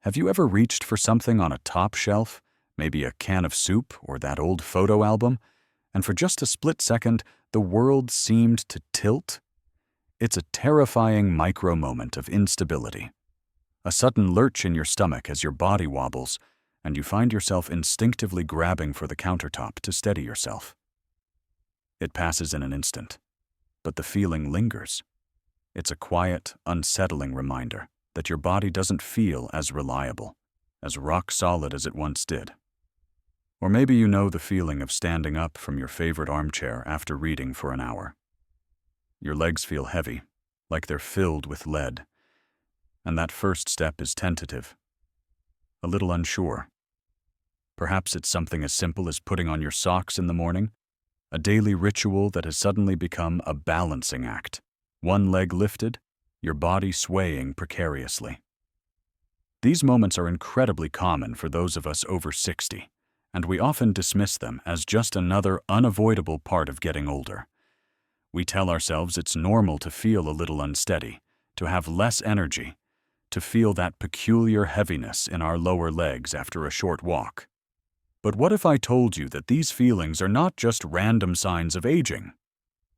Have you ever reached for something on a top shelf, maybe a can of soup or that old photo album, and for just a split second, the world seemed to tilt? It's a terrifying micro-moment of instability. A sudden lurch in your stomach as your body wobbles, and you find yourself instinctively grabbing for the countertop to steady yourself. It passes in an instant, but the feeling lingers. It's a quiet, unsettling reminder that your body doesn't feel as reliable, as rock-solid as it once did. Or maybe you know the feeling of standing up from your favorite armchair after reading for an hour. Your legs feel heavy, like they're filled with lead, and that first step is tentative, a little unsure. Perhaps it's something as simple as putting on your socks in the morning, a daily ritual that has suddenly become a balancing act. One leg lifted, your body swaying precariously. These moments are incredibly common for those of us over 60, and we often dismiss them as just another unavoidable part of getting older. We tell ourselves it's normal to feel a little unsteady, to have less energy, to feel that peculiar heaviness in our lower legs after a short walk. But what if I told you that these feelings are not just random signs of aging?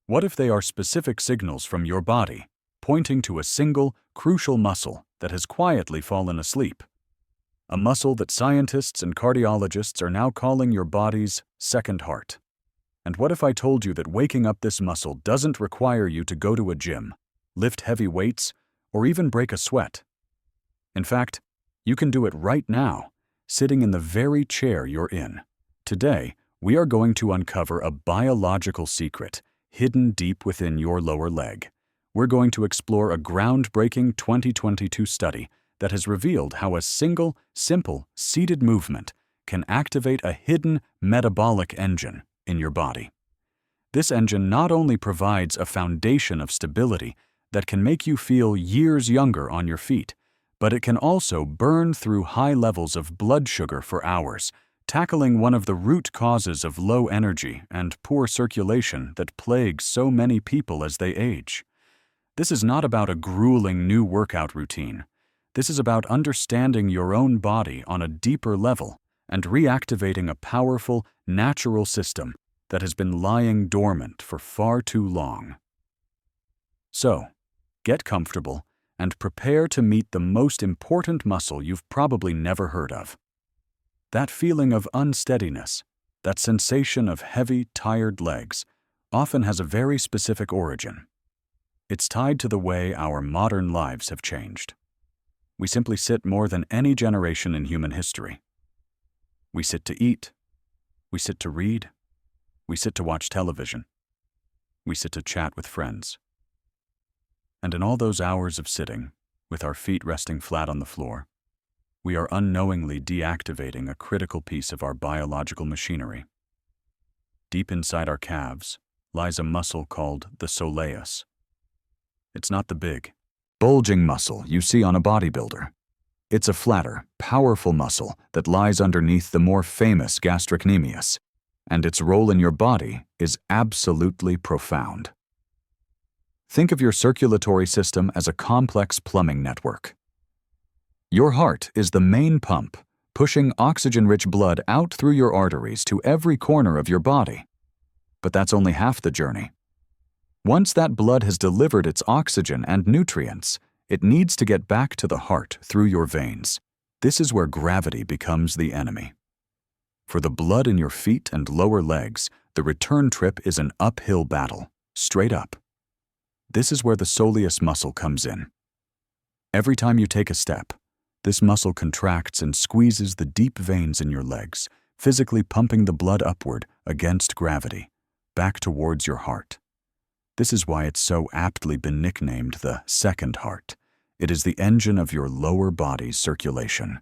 What if they are specific signals from your body, pointing to a single, crucial muscle that has quietly fallen asleep? A muscle that scientists and cardiologists are now calling your body's second heart. And what if I told you that waking up this muscle doesn't require you to go to a gym, lift heavy weights, or even break a sweat? In fact, you can do it right now, sitting in the very chair you're in. Today, we are going to uncover a biological secret hidden deep within your lower leg. We're going to explore a groundbreaking 2022 study that has revealed how a single, simple, seated movement can activate a hidden metabolic engine in your body. This engine not only provides a foundation of stability that can make you feel years younger on your feet, but it can also burn through high levels of blood sugar for hours, tackling one of the root causes of low energy and poor circulation that plagues so many people as they age. This is not about a grueling new workout routine. This is about understanding your own body on a deeper level and reactivating a powerful, natural system that has been lying dormant for far too long. So, get comfortable and prepare to meet the most important muscle you've probably never heard of. That feeling of unsteadiness, that sensation of heavy, tired legs, often has a very specific origin. It's tied to the way our modern lives have changed. We simply sit more than any generation in human history. We sit to eat. We sit to read. We sit to watch television. We sit to chat with friends. And in all those hours of sitting, with our feet resting flat on the floor, we are unknowingly deactivating a critical piece of our biological machinery. Deep inside our calves lies a muscle called the soleus. It's not the big, bulging muscle you see on a bodybuilder. It's a flatter, powerful muscle that lies underneath the more famous gastrocnemius, and its role in your body is absolutely profound. Think of your circulatory system as a complex plumbing network. Your heart is the main pump, pushing oxygen-rich blood out through your arteries to every corner of your body. But that's only half the journey. Once that blood has delivered its oxygen and nutrients, it needs to get back to the heart through your veins. This is where gravity becomes the enemy. For the blood in your feet and lower legs, the return trip is an uphill battle, straight up. This is where the soleus muscle comes in. Every time you take a step, this muscle contracts and squeezes the deep veins in your legs, physically pumping the blood upward against gravity, back towards your heart. This is why it's so aptly been nicknamed the second heart. It is the engine of your lower body's circulation.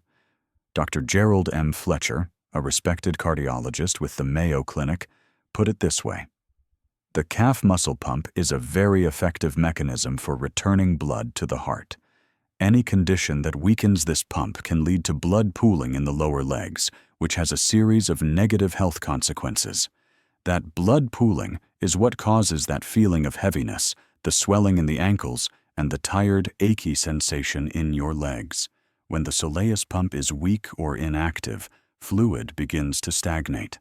Dr. Gerald M. Fletcher, a respected cardiologist with the Mayo Clinic, put it this way: the calf muscle pump is a very effective mechanism for returning blood to the heart. Any condition that weakens this pump can lead to blood pooling in the lower legs, which has a series of negative health consequences. That blood pooling is what causes that feeling of heaviness, the swelling in the ankles, and the tired, achy sensation in your legs. When the soleus pump is weak or inactive, fluid begins to stagnate.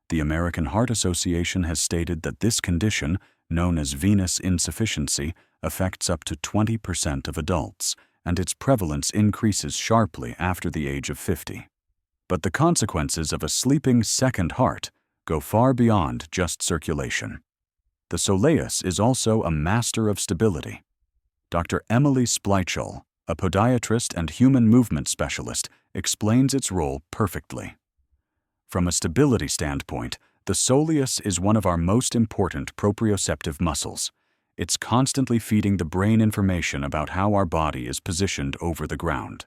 The American Heart Association has stated that this condition, known as venous insufficiency, affects up to 20% of adults, and its prevalence increases sharply after the age of 50. But the consequences of a sleeping second heart go far beyond just circulation. The soleus is also a master of stability. Dr. Emily Spleichel, a podiatrist and human movement specialist, explains its role perfectly. From a stability standpoint, the soleus is one of our most important proprioceptive muscles. It's constantly feeding the brain information about how our body is positioned over the ground.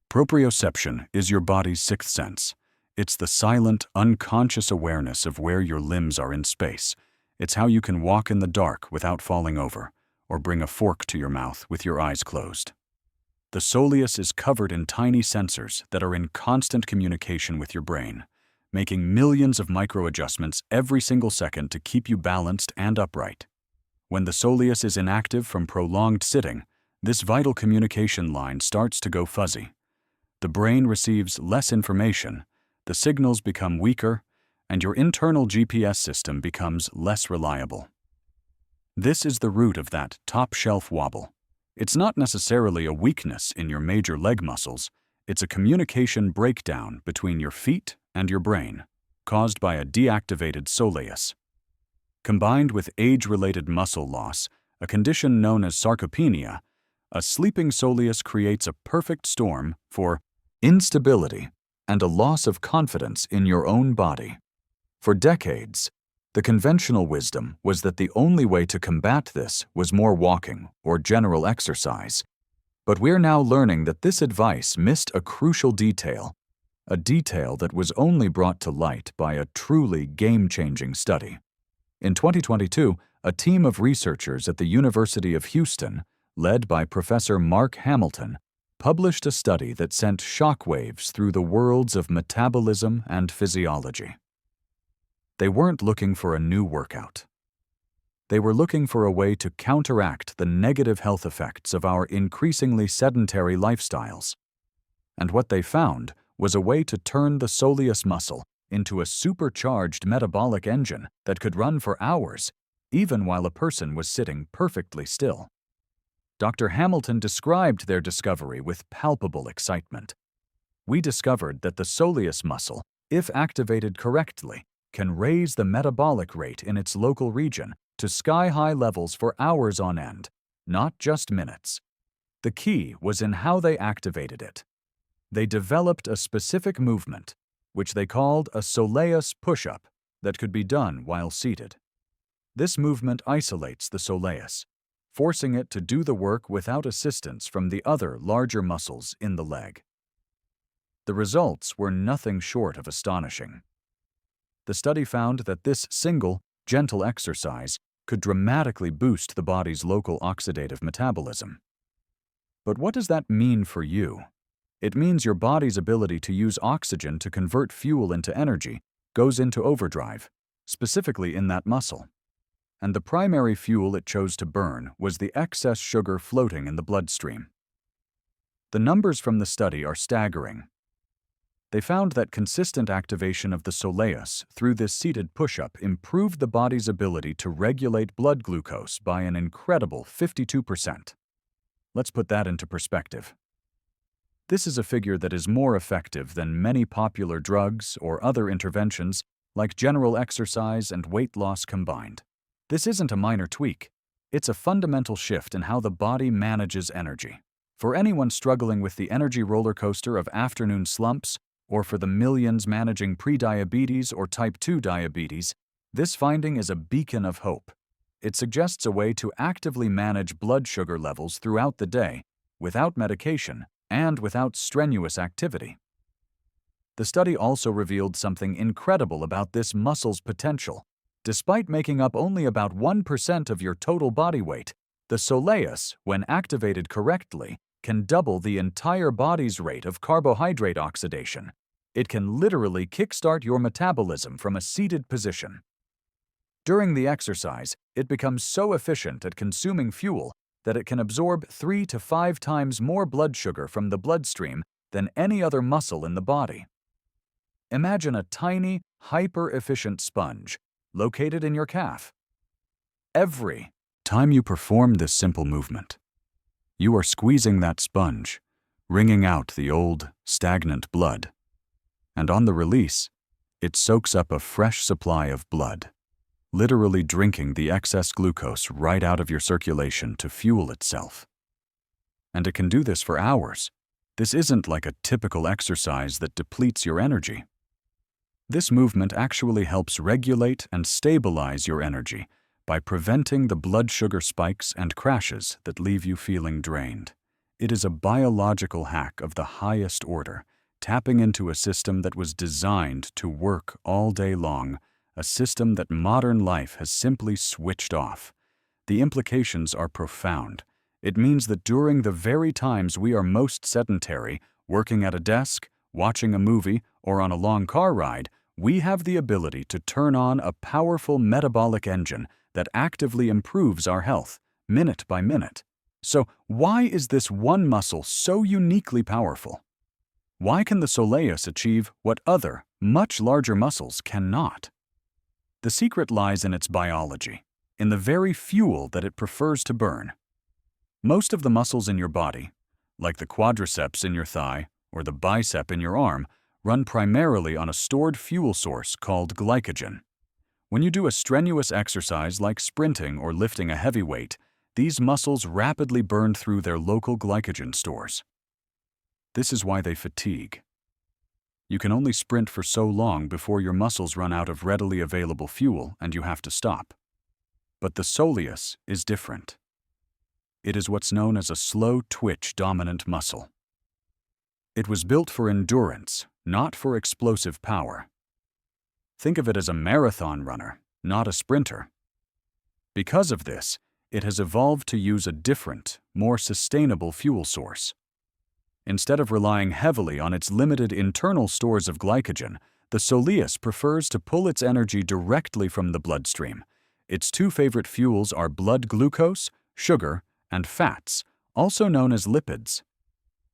Proprioception is your body's sixth sense. It's the silent, unconscious awareness of where your limbs are in space. It's how you can walk in the dark without falling over, or bring a fork to your mouth with your eyes closed. The soleus is covered in tiny sensors that are in constant communication with your brain, making millions of micro-adjustments every single second to keep you balanced and upright. When the soleus is inactive from prolonged sitting, this vital communication line starts to go fuzzy. The brain receives less information, the signals become weaker, and your internal GPS system becomes less reliable. This is the root of that top-shelf wobble. It's not necessarily a weakness in your major leg muscles, it's a communication breakdown between your feet and your brain, caused by a deactivated soleus. Combined with age-related muscle loss, a condition known as sarcopenia, a sleeping soleus creates a perfect storm for instability and a loss of confidence in your own body. For decades, the conventional wisdom was that the only way to combat this was more walking or general exercise. But we're now learning that this advice missed a crucial detail, a detail that was only brought to light by a truly game-changing study. In 2022, a team of researchers at the University of Houston, led by Professor Mark Hamilton, published a study that sent shockwaves through the worlds of metabolism and physiology. They weren't looking for a new workout. They were looking for a way to counteract the negative health effects of our increasingly sedentary lifestyles. And what they found was a way to turn the soleus muscle into a supercharged metabolic engine that could run for hours, even while a person was sitting perfectly still. Dr. Hamilton described their discovery with palpable excitement. We discovered that the soleus muscle, if activated correctly, can raise the metabolic rate in its local region to sky-high levels for hours on end, not just minutes. The key was in how they activated it. They developed a specific movement, which they called a soleus push-up, that could be done while seated. This movement isolates the soleus, forcing it to do the work without assistance from the other larger muscles in the leg. The results were nothing short of astonishing. The study found that this single, gentle exercise could dramatically boost the body's local oxidative metabolism. But what does that mean for you? It means your body's ability to use oxygen to convert fuel into energy goes into overdrive, specifically in that muscle. And the primary fuel it chose to burn was the excess sugar floating in the bloodstream. The numbers from the study are staggering. They found that consistent activation of the soleus through this seated push-up improved the body's ability to regulate blood glucose by an incredible 52%. Let's put that into perspective. This is a figure that is more effective than many popular drugs or other interventions like general exercise and weight loss combined. This isn't a minor tweak. It's a fundamental shift in how the body manages energy. For anyone struggling with the energy roller coaster of afternoon slumps, or for the millions managing prediabetes or type 2 diabetes, this finding is a beacon of hope. It suggests a way to actively manage blood sugar levels throughout the day, without medication and without strenuous activity. The study also revealed something incredible about this muscle's potential. Despite making up only about 1% of your total body weight, the soleus, when activated correctly, can double the entire body's rate of carbohydrate oxidation. It can literally kickstart your metabolism from a seated position. During the exercise, it becomes so efficient at consuming fuel that it can absorb 3 to 5 times more blood sugar from the bloodstream than any other muscle in the body. Imagine a tiny, hyper-efficient sponge located in your calf. Every time you perform this simple movement, you are squeezing that sponge, wringing out the old, stagnant blood. And on the release, it soaks up a fresh supply of blood, literally drinking the excess glucose right out of your circulation to fuel itself. And it can do this for hours. This isn't like a typical exercise that depletes your energy. This movement actually helps regulate and stabilize your energy by preventing the blood sugar spikes and crashes that leave you feeling drained. It is a biological hack of the highest order, tapping into a system that was designed to work all day long, a system that modern life has simply switched off. The implications are profound. It means that during the very times we are most sedentary, working at a desk, watching a movie, or on a long car ride, we have the ability to turn on a powerful metabolic engine that actively improves our health, minute by minute. So, why is this one muscle so uniquely powerful? Why can the soleus achieve what other, much larger muscles cannot? The secret lies in its biology, in the very fuel that it prefers to burn. Most of the muscles in your body, like the quadriceps in your thigh or the bicep in your arm, run primarily on a stored fuel source called glycogen. When you do a strenuous exercise like sprinting or lifting a heavy weight, these muscles rapidly burn through their local glycogen stores. This is why they fatigue. You can only sprint for so long before your muscles run out of readily available fuel and you have to stop. But the soleus is different. It is what's known as a slow-twitch dominant muscle. It was built for endurance, not for explosive power. Think of it as a marathon runner, not a sprinter. Because of this, it has evolved to use a different, more sustainable fuel source. Instead of relying heavily on its limited internal stores of glycogen, the soleus prefers to pull its energy directly from the bloodstream. Its two favorite fuels are blood glucose, sugar, and fats, also known as lipids.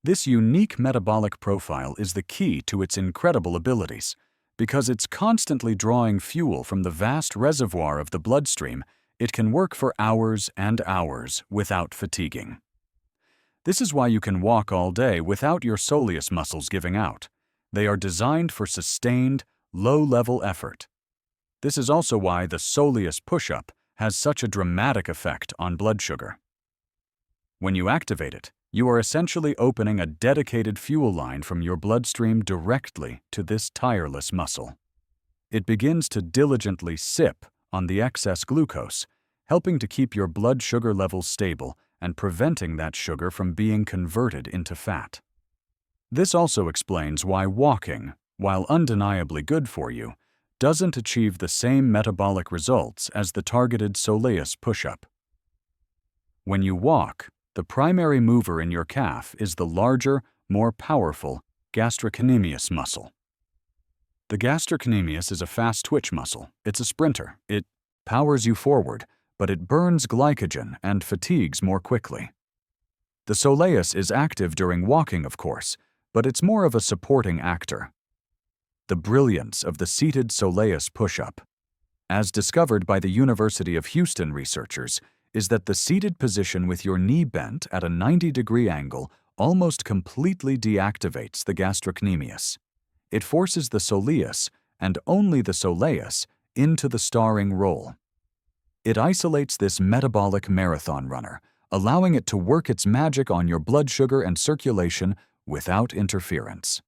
This unique metabolic profile is the key to its incredible abilities. Because it's constantly drawing fuel from the vast reservoir of the bloodstream, it can work for hours and hours without fatiguing. This is why you can walk all day without your soleus muscles giving out. They are designed for sustained, low-level effort. This is also why the soleus push-up has such a dramatic effect on blood sugar. When you activate it, you are essentially opening a dedicated fuel line from your bloodstream directly to this tireless muscle. It begins to diligently sip on the excess glucose, helping to keep your blood sugar levels stable and preventing that sugar from being converted into fat. This also explains why walking, while undeniably good for you, doesn't achieve the same metabolic results as the targeted soleus push-up. When you walk, the primary mover in your calf is the larger, more powerful gastrocnemius muscle. The gastrocnemius is a fast twitch muscle. It's a sprinter. It powers you forward, but it burns glycogen and fatigues more quickly. The soleus is active during walking, of course, but it's more of a supporting actor. The brilliance of the seated soleus push-up, as discovered by the University of Houston researchers, is that the seated position with your knee bent at a 90-degree angle almost completely deactivates the gastrocnemius. It forces the soleus, and only the soleus, into the starring role. It isolates this metabolic marathon runner, allowing it to work its magic on your blood sugar and circulation without interference.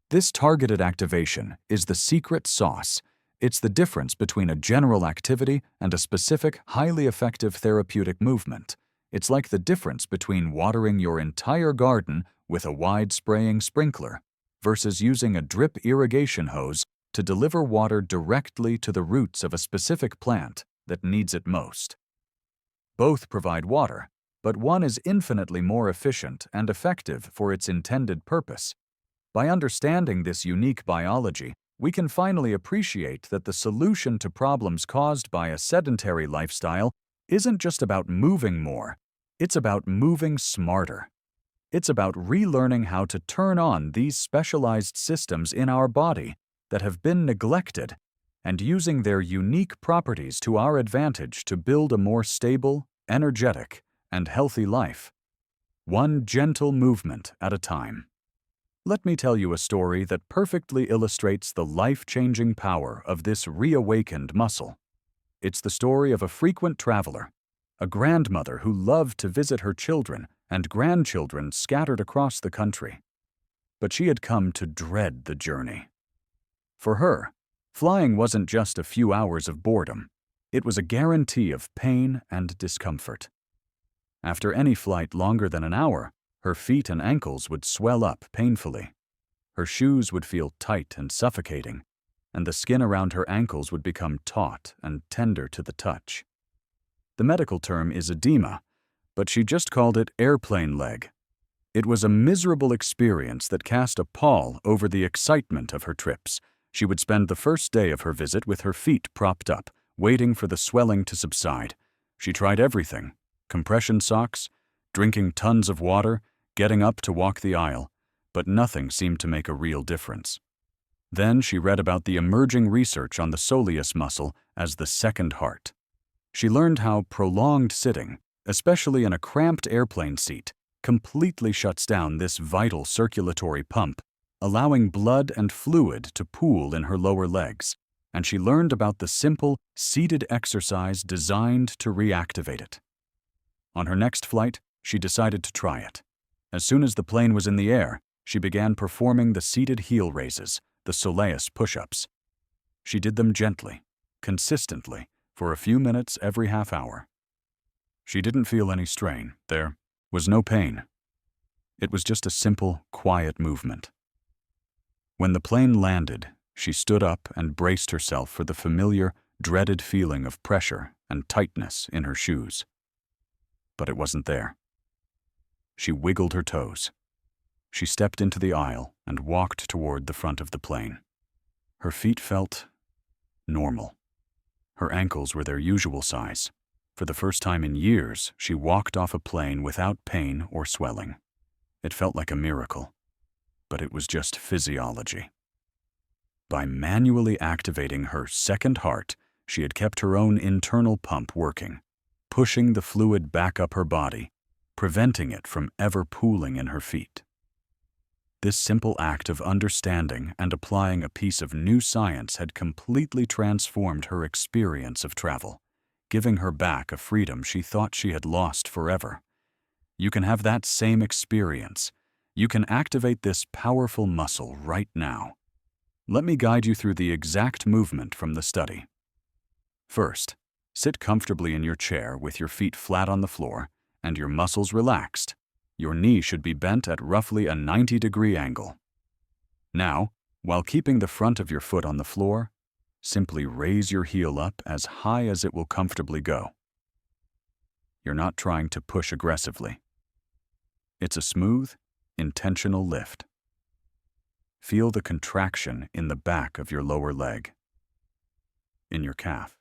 This targeted activation is the secret sauce. It's the difference between a general activity and a specific, highly effective therapeutic movement. It's like the difference between watering your entire garden with a wide spraying sprinkler versus using a drip irrigation hose to deliver water directly to the roots of a specific plant that needs it most. Both provide water, but one is infinitely more efficient and effective for its intended purpose. By understanding this unique biology, we can finally appreciate that the solution to problems caused by a sedentary lifestyle isn't just about moving more, It's about moving smarter. It's about relearning how to turn on these specialized systems in our body that have been neglected and using their unique properties to our advantage to build a more stable, energetic, and healthy life. One gentle movement at a time. Let me tell you a story that perfectly illustrates the life-changing power of this reawakened muscle. It's the story of a frequent traveler, a grandmother who loved to visit her children and grandchildren scattered across the country. But she had come to dread the journey. For her, flying wasn't just a few hours of boredom. It was a guarantee of pain and discomfort. After any flight longer than an hour, her feet and ankles would swell up painfully. Her shoes would feel tight and suffocating, and the skin around her ankles would become taut and tender to the touch. The medical term is edema, but she just called it airplane leg. It was a miserable experience that cast a pall over the excitement of her trips. She would spend the first day of her visit with her feet propped up, waiting for the swelling to subside. She tried everything: compression socks, drinking tons of water, getting up to walk the aisle, but nothing seemed to make a real difference. Then she read about the emerging research on the soleus muscle as the second heart. She learned how prolonged sitting, especially in a cramped airplane seat, completely shuts down this vital circulatory pump, allowing blood and fluid to pool in her lower legs, and she learned about the simple, seated exercise designed to reactivate it. On her next flight, she decided to try it. As soon as the plane was in the air, she began performing the seated heel raises, the soleus push-ups. She did them gently, consistently, for a few minutes every half hour. She didn't feel any strain. There was no pain. It was just a simple, quiet movement. When the plane landed, she stood up and braced herself for the familiar, dreaded feeling of pressure and tightness in her shoes. But it wasn't there. She wiggled her toes. She stepped into the aisle and walked toward the front of the plane. Her feet felt normal. Her ankles were their usual size. For the first time in years, she walked off a plane without pain or swelling. It felt like a miracle, but it was just physiology. By manually activating her second heart, she had kept her own internal pump working, pushing the fluid back up her body, preventing it from ever pooling in her feet. This simple act of understanding and applying a piece of new science had completely transformed her experience of travel, giving her back a freedom she thought she had lost forever. You can have that same experience. You can activate this powerful muscle right now. Let me guide you through the exact movement from the study. First, sit comfortably in your chair with your feet flat on the floor and your muscles relaxed. Your knee should be bent at roughly a 90-degree angle. Now, while keeping the front of your foot on the floor, simply raise your heel up as high as it will comfortably go. You're not trying to push aggressively. It's a smooth, intentional lift. Feel the contraction in the back of your lower leg, in your calf.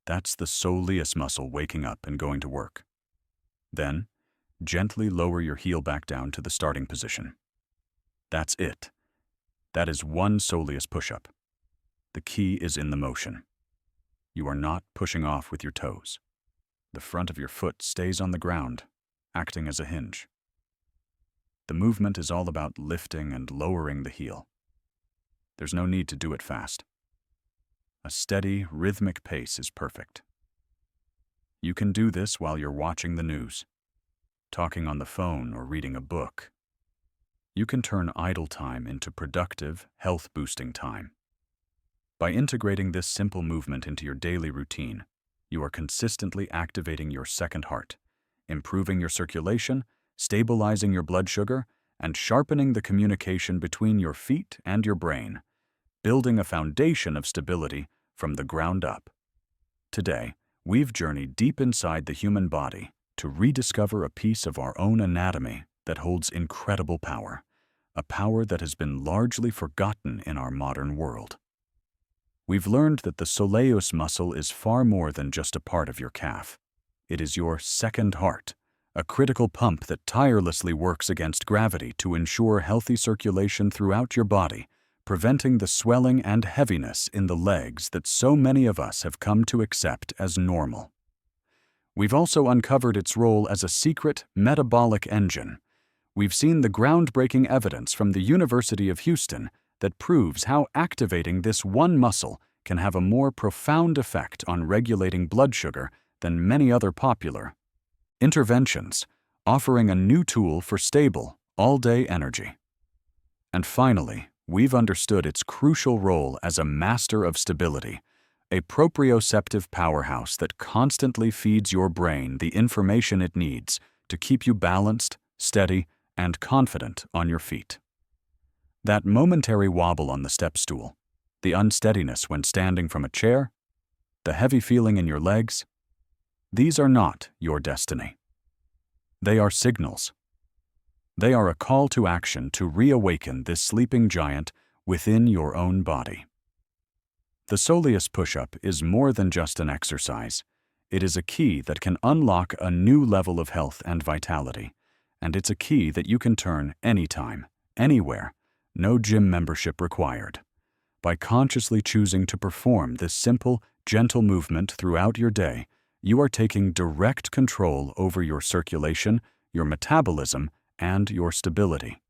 That's the soleus muscle waking up and going to work. Then, gently lower your heel back down to the starting position. That's it. That is one soleus push-up. The key is in the motion. You are not pushing off with your toes. The front of your foot stays on the ground, acting as a hinge. The movement is all about lifting and lowering the heel. There's no need to do it fast. A steady, rhythmic pace is perfect. You can do this while you're watching the news, talking on the phone, or reading a book. You can turn idle time into productive, health-boosting time. By integrating this simple movement into your daily routine, you are consistently activating your second heart, improving your circulation, stabilizing your blood sugar, and sharpening the communication between your feet and your brain, building a foundation of stability from the ground up. Today, we've journeyed deep inside the human body to rediscover a piece of our own anatomy that holds incredible power, a power that has been largely forgotten in our modern world. We've learned that the soleus muscle is far more than just a part of your calf. It is your second heart, a critical pump that tirelessly works against gravity to ensure healthy circulation throughout your body, preventing the swelling and heaviness in the legs that so many of us have come to accept as normal. We've also uncovered its role as a secret metabolic engine. We've seen the groundbreaking evidence from the University of Houston that proves how activating this one muscle can have a more profound effect on regulating blood sugar than many other popular interventions, offering a new tool for stable, all-day energy. And finally, we've understood its crucial role as a master of stability, a proprioceptive powerhouse that constantly feeds your brain the information it needs to keep you balanced, steady, and confident on your feet. That momentary wobble on the step stool, the unsteadiness when standing from a chair, the heavy feeling in your legs, these are not your destiny. They are signals. They are a call to action to reawaken this sleeping giant within your own body. The Soleus push-up is more than just an exercise. It is a key that can unlock a new level of health and vitality, and it's a key that you can turn anytime, anywhere, no gym membership required. By consciously choosing to perform this simple, gentle movement throughout your day, you are taking direct control over your circulation, your metabolism, and your stability.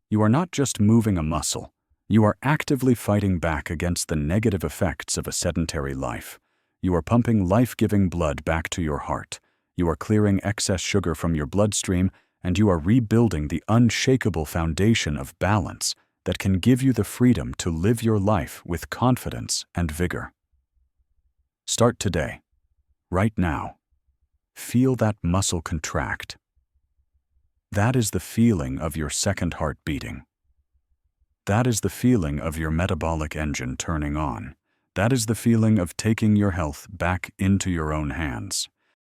You are not just moving a muscle, you are actively fighting back against the negative effects of a sedentary life. You are pumping life-giving blood back to your heart. You are clearing excess sugar from your bloodstream, and you are rebuilding the unshakable foundation of balance that can give you the freedom to live your life with confidence and vigor. Start today, right now. Feel that muscle contract. That is the feeling of your second heart beating. That is the feeling of your metabolic engine turning on. That is the feeling of taking your health back into your own hands.